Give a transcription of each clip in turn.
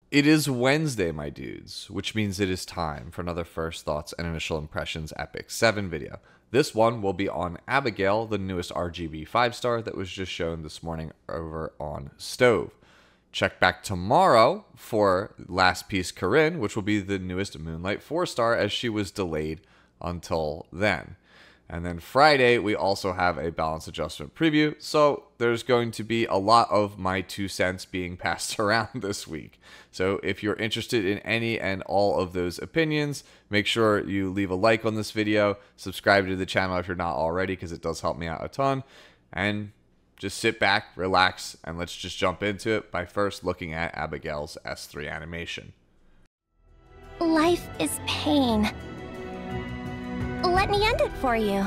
It is Wednesday, my dudes, which means it is time for another First Thoughts and Initial Impressions Epic 7 video. This one will be on Abigail, the newest RGB 5-star that was just shown this morning over on Stove. Check back tomorrow for Last Piece Corinne, which will be the newest Moonlight 4-star as she was delayed until then. And then Friday, we also have a balance adjustment preview, so there's going to be a lot of my 2 cents being passed around this week. So if you're interested in any and all of those opinions, make sure you leave a like on this video, subscribe to the channel if you're not already, because it does help me out a ton, and just sit back, relax, and let's just jump into it by first looking at Abigail's S3 animation. Life is pain. Let me end it for you.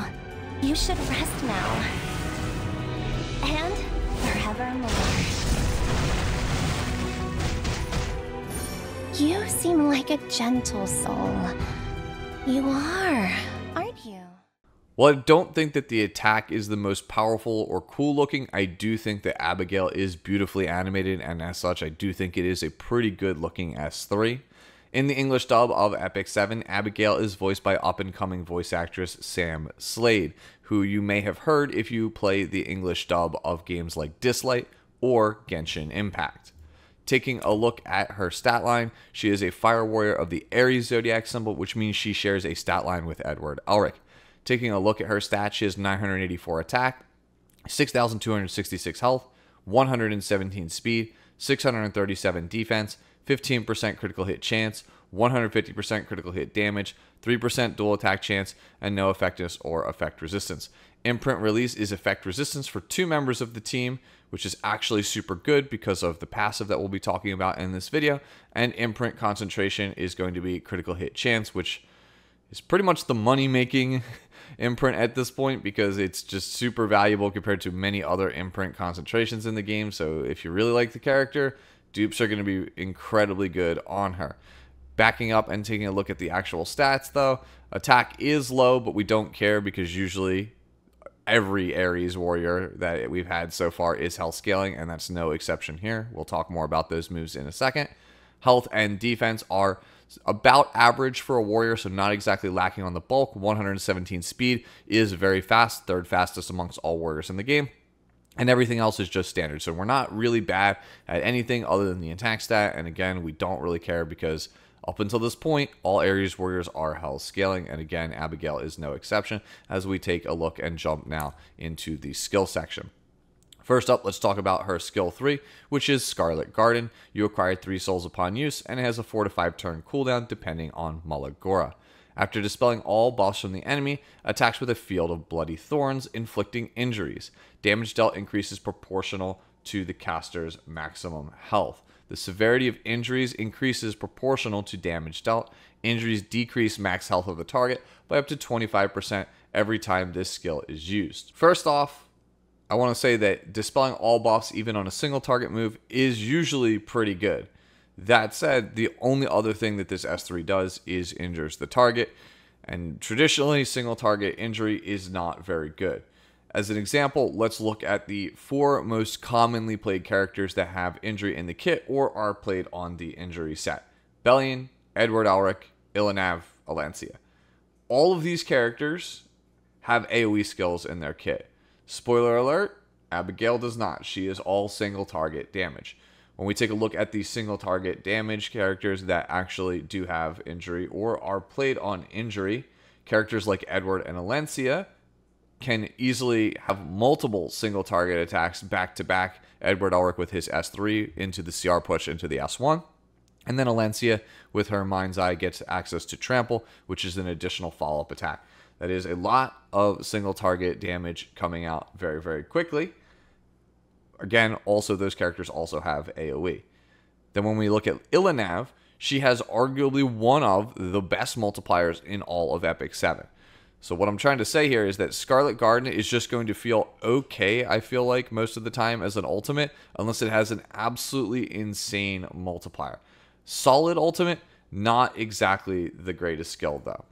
You should rest now. And forevermore. You seem like a gentle soul. You are, aren't you? While I don't think that the attack is the most powerful or cool looking, I do think that Abigail is beautifully animated, and as such, I do think it is a pretty good looking S3. In the English dub of Epic 7, Abigail is voiced by up-and-coming voice actress Sam Slade, who you may have heard if you play the English dub of games like Dislight or Genshin Impact. Taking a look at her stat line, she is a Fire Warrior of the Aries zodiac symbol, which means she shares a stat line with Edward Elric. Taking a look at her stats, she has 984 attack, 6,266 health, 117 speed, 637 defense, 15% critical hit chance, 150% critical hit damage, 3% dual attack chance, and no effectiveness or effect resistance. Imprint release is effect resistance for 2 members of the team, which is actually super good because of the passive that we'll be talking about in this video. And imprint concentration is going to be critical hit chance, which is pretty much the money-making imprint at this point because it's just super valuable compared to many other imprint concentrations in the game. So if you really like the character, dupes are going to be incredibly good on her. Backing up and taking a look at the actual stats, though, attack is low, but we don't care because usually every Aries warrior that we've had so far is health scaling, and that's no exception here. We'll talk more about those moves in a second. Health and defense are about average for a warrior, so not exactly lacking on the bulk. 117 speed is very fast, 3rd fastest amongst all warriors in the game. And everything else is just standard. So we're not really bad at anything other than the attack stat. And again, we don't really care because up until this point, all Aries warriors are health scaling. And again, Abigail is no exception as we take a look and jump now into the skill section. First up, let's talk about her skill 3, which is Scarlet Garden. You acquire 3 souls upon use, and it has a 4 to 5 turn cooldown depending on Malagora. After dispelling all buffs from the enemy, attacks with a field of bloody thorns, inflicting injuries. Damage dealt increases proportional to the caster's maximum health. The severity of injuries increases proportional to damage dealt. Injuries decrease max health of the target by up to 25% every time this skill is used. First off, I want to say that dispelling all buffs even on a single target move is usually pretty good. That said, the only other thing that this S3 does is injures the target, and traditionally single target injury is not very good. As an example, let's look at the 4 most commonly played characters that have injury in the kit or are played on the injury set. Bellion, Edward Elric, Ilanav, Alancia. All of these characters have AoE skills in their kit. Spoiler alert, Abigail does not. She is all single target damage. When we take a look at the single target damage characters that actually do have injury or are played on injury, characters like Edward and Alancia can easily have multiple single target attacks back to back. Edward Elric with his S3 into the CR push into the S1. And then Alancia with her Mind's Eye gets access to Trample, which is an additional follow-up attack. That is a lot of single target damage coming out very, very quickly. Again, also those characters also have AoE. Then when we look at Ilanav, she has arguably one of the best multipliers in all of Epic 7. So what I'm trying to say here is that Scarlet Garden is just going to feel okay, I feel like, most of the time as an ultimate, unless it has an absolutely insane multiplier. Solid ultimate, not exactly the greatest skill though.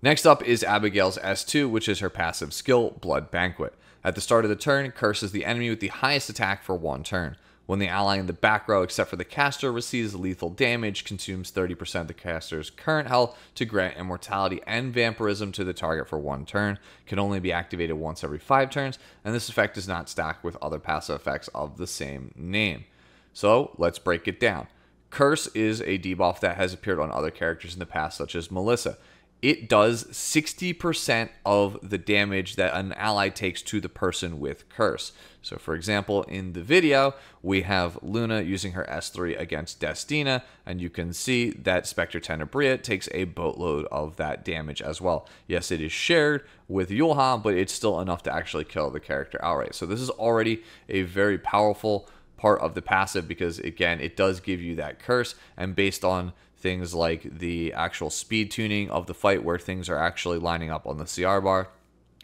Next up is Abigail's S2, which is her passive skill, Blood Banquet. At the start of the turn, curses the enemy with the highest attack for 1 turn. When the ally in the back row, except for the caster, receives lethal damage, consumes 30% of the caster's current health to grant immortality and vampirism to the target for 1 turn. Can only be activated once every 5 turns, and this effect is not stacked with other passive effects of the same name. So let's break it down. Curse is a debuff that has appeared on other characters in the past, such as Melissa. It does 60% of the damage that an ally takes to the person with Curse. So for example, in the video, we have Luna using her S3 against Destina, and you can see that Spectre Tenebria takes a boatload of that damage as well. Yes, it is shared with Yulha, but it's still enough to actually kill the character outright. So this is already a very powerful part of the passive because, again, it does give you that Curse, and based on things like the actual speed tuning of the fight where things are actually lining up on the CR bar,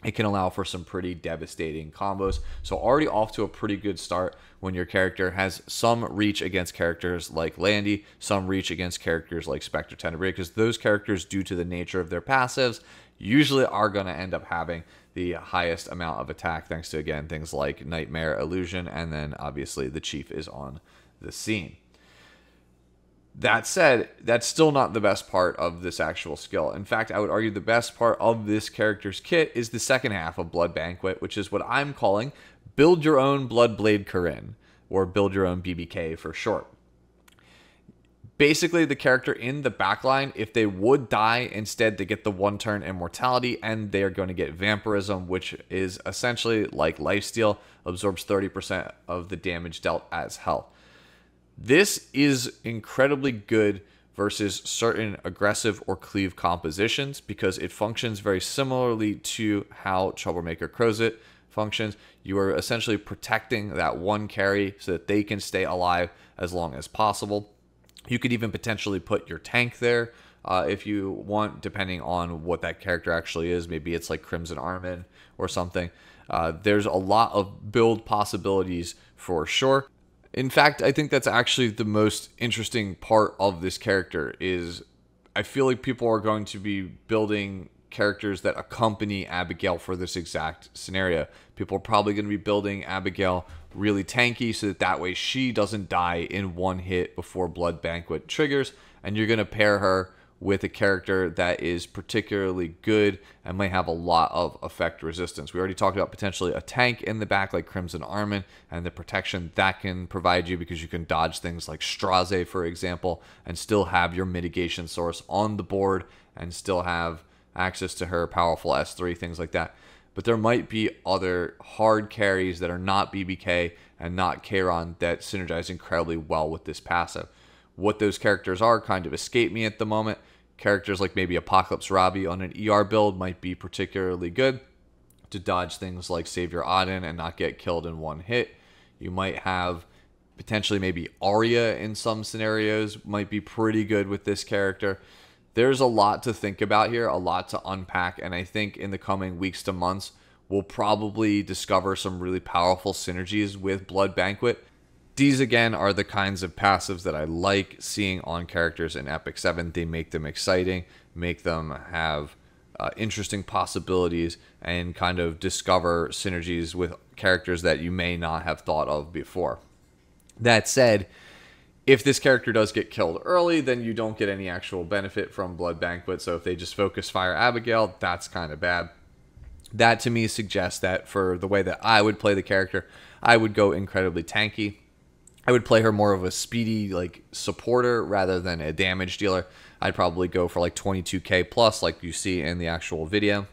it can allow for some pretty devastating combos. So already off to a pretty good start when your character has some reach against characters like Landy, some reach against characters like Spectre Tenebria, because those characters, due to the nature of their passives, usually are going to end up having the highest amount of attack, thanks to, again, things like Nightmare Illusion, and then obviously the Chief is on the scene. That said, that's still not the best part of this actual skill. In fact, I would argue the best part of this character's kit is the second half of Blood Banquet, which is what I'm calling Build Your Own Bloodblade Corinne, or Build Your Own BBK for short. Basically, the character in the backline, if they would die, instead they get the 1-turn immortality, and they are going to get vampirism, which is essentially like lifesteal, absorbs 30% of the damage dealt as health. This is incredibly good versus certain aggressive or cleave compositions because it functions very similarly to how Troublemaker Crozet functions. You are essentially protecting that one carry so that they can stay alive as long as possible. You could even potentially put your tank there if you want, depending on what that character actually is. Maybe it's like Crimson Armin or something. There's a lot of build possibilities for sure. In fact, I think that's actually the most interesting part of this character is I feel like people are going to be building characters that accompany Abigail for this exact scenario. People are probably going to be building Abigail really tanky so that way she doesn't die in one hit before Blood Banquet triggers, and you're going to pair her with a character that is particularly good and might have a lot of effect resistance. We already talked about potentially a tank in the back like Crimson Armin and the protection that can provide you because you can dodge things like Straze, for example, and still have your mitigation source on the board and still have access to her powerful S3, things like that. But there might be other hard carries that are not BBK and not Charon that synergize incredibly well with this passive. What those characters are kind of escape me at the moment. Characters like maybe Apocalypse Robbie on an ER build might be particularly good to dodge things like Savior Auden and not get killed in one hit. You might have potentially maybe Arya in some scenarios might be pretty good with this character. There's a lot to think about here, a lot to unpack, and I think in the coming weeks to months, we'll probably discover some really powerful synergies with Blood Banquet. These, again, are the kinds of passives that I like seeing on characters in Epic 7. They make them exciting, make them have interesting possibilities, and kind of discover synergies with characters that you may not have thought of before. That said, if this character does get killed early, then you don't get any actual benefit from Blood Banquet. So if they just focus Fire Abigail, that's kind of bad. That, to me, suggests that for the way that I would play the character, I would go incredibly tanky. I would play her more of a speedy like supporter rather than a damage dealer. I'd probably go for like 22k plus like you see in the actual video.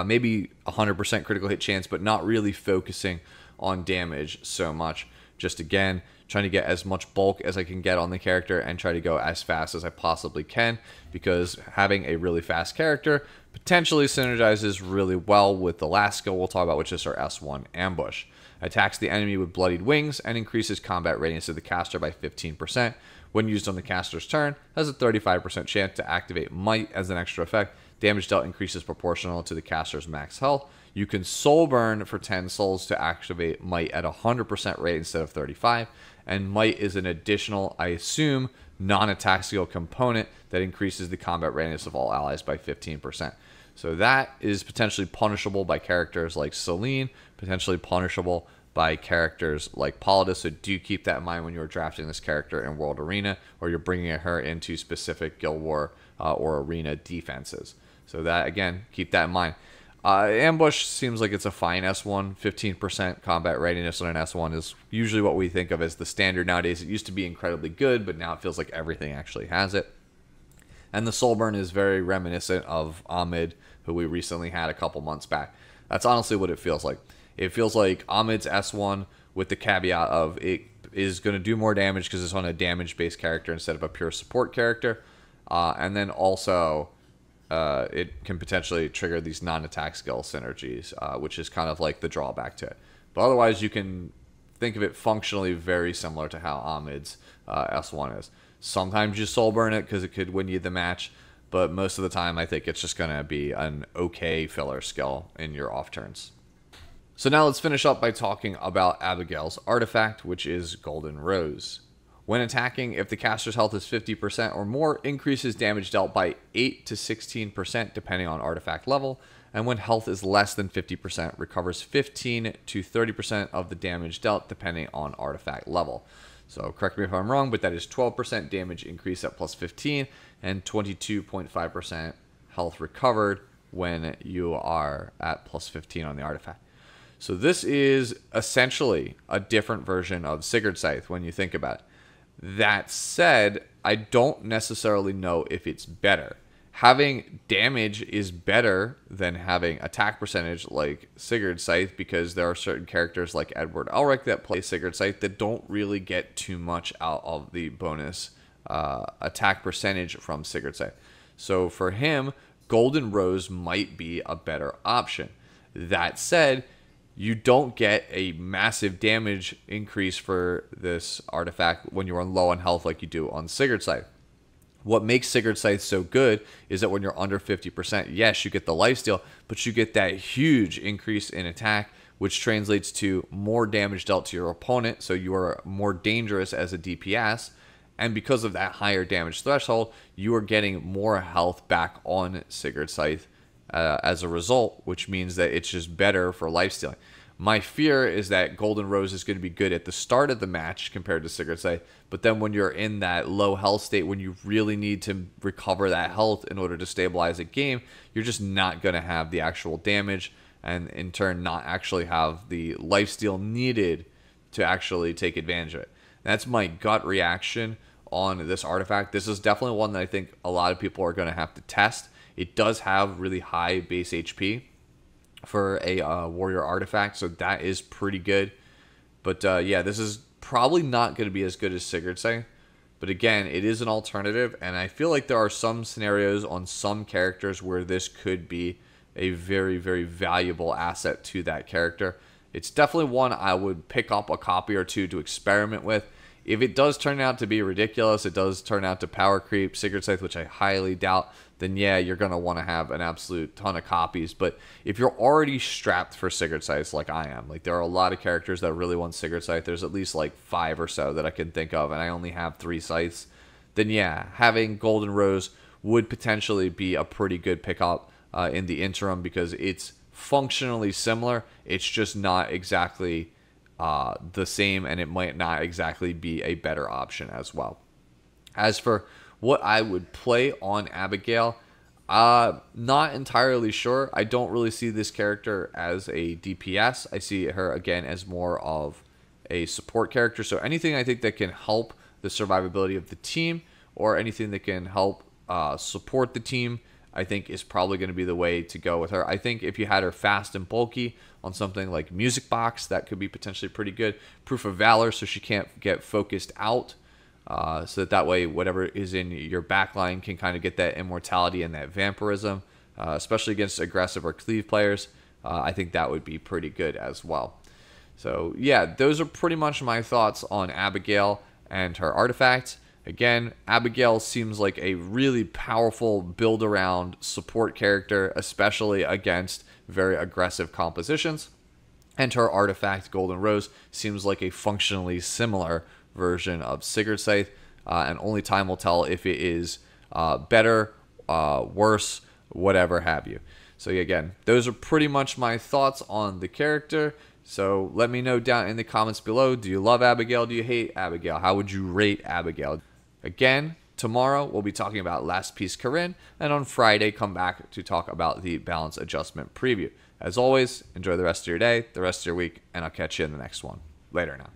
Maybe 100% critical hit chance, but not really focusing on damage so much. Just again, trying to get as much bulk as I can get on the character and try to go as fast as I possibly can, because having a really fast character potentially synergizes really well with the last skill we'll talk about, which is our S1 Ambush. Attacks the enemy with bloodied wings and increases combat radius of the caster by 15%. When used on the caster's turn, has a 35% chance to activate Might as an extra effect. Damage dealt increases proportional to the caster's max health. You can soul burn for 10 souls to activate Might at 100% rate instead of 35. And Might is an additional, I assume, non-attack skill component that increases the combat radius of all allies by 15%. So that is potentially punishable by characters like Celine, potentially punishable by characters like Paladin, so do keep that in mind when you're drafting this character in World Arena, or you're bringing her into specific Guild War or Arena defenses. So that, again, keep that in mind. Ambush seems like it's a fine S1. 15% combat readiness on an S1 is usually what we think of as the standard nowadays. It used to be incredibly good, but now it feels like everything actually has it. And the soul burn is very reminiscent of Ahmed, who we recently had a couple months back. That's honestly what it feels like. It feels like Ahmed's S1 with the caveat of it is going to do more damage because it's on a damage-based character instead of a pure support character. And then also it can potentially trigger these non-attack skill synergies, which is kind of like the drawback to it. But otherwise, you can think of it functionally very similar to how Ahmed's S1 is. Sometimes you soul burn it because it could win you the match, but most of the time I think it's just going to be an okay filler skill in your off turns. So now let's finish up by talking about Abigail's artifact, which is Golden Rose. When attacking, if the caster's health is 50% or more, increases damage dealt by 8 to 16% depending on artifact level, and when health is less than 50%, recovers 15 to 30% of the damage dealt depending on artifact level. So correct me if I'm wrong, but that is 12% damage increase at plus 15 and 22.5% health recovered when you are at plus 15 on the artifact. So this is essentially a different version of Sigurd Scythe when you think about it. That said, I don't necessarily know if it's better. Having damage is better than having attack percentage like Sigurd Scythe, because there are certain characters like Edward Elric that play Sigurd Scythe that don't really get too much out of the bonus attack percentage from Sigurd Scythe. So for him, Golden Rose might be a better option. That said, you don't get a massive damage increase for this artifact when you're low on health like you do on Sigurd Scythe. What makes Sigurd Scythe so good is that when you're under 50%, yes, you get the lifesteal, but you get that huge increase in attack, which translates to more damage dealt to your opponent, so you are more dangerous as a DPS. And because of that higher damage threshold, you are getting more health back on Sigurd Scythe as a result, which means that it's just better for lifestealing. My fear is that Golden Rose is going to be good at the start of the match compared to Sigurd Scythe, but then when you're in that low health state, when you really need to recover that health in order to stabilize a game, you're just not going to have the actual damage, and in turn not actually have the lifesteal needed to actually take advantage of it. That's my gut reaction on this artifact. This is definitely one that I think a lot of people are going to have to test. It does have really high base HP for a warrior artifact, so that is pretty good. But yeah, this is probably not going to be as good as Sigurd Scythe, but again, it is an alternative, and I feel like there are some scenarios on some characters where this could be a very, very valuable asset to that character. It's definitely one I would pick up a copy or two to experiment with. If it does turn out to be ridiculous, it does turn out to power creep Sigurd Scythe, which I highly doubt, then yeah, you're going to want to have an absolute ton of copies. But if you're already strapped for Sigurd Scythe like I am, like there are a lot of characters that really want Sigurd Scythe, there's at least like 5 or so that I can think of, and I only have 3 scythes, then yeah, having Golden Rose would potentially be a pretty good pickup in the interim, because it's functionally similar, it's just not exactly the same, and it might not exactly be a better option as well. As for what I would play on Abigail, not entirely sure. I don't really see this character as a DPS. I see her again as more of a support character. So anything I think that can help the survivability of the team, or anything that can help support the team, I think is probably going to be the way to go with her. I think if you had her fast and bulky on something like Music Box, that could be potentially pretty good. Proof of Valor, so she can't get focused out. So that way whatever is in your backline can kind of get that immortality and that vampirism, especially against aggressive or cleave players. I think that would be pretty good as well. So yeah, those are pretty much my thoughts on Abigail and her artifact. Again, Abigail seems like a really powerful build-around support character, especially against very aggressive compositions. And her artifact, Golden Rose, seems like a functionally similar version of Sigurd Scythe, and only time will tell if it is better, worse, whatever have you. So again, those are pretty much my thoughts on the character. So let me know down in the comments below. Do you love Abigail? Do you hate Abigail? How would you rate Abigail? Again, tomorrow we'll be talking about Last Piece Corinne, and on Friday come back to talk about the balance adjustment preview. As always, enjoy the rest of your day, the rest of your week, and I'll catch you in the next one. Later now.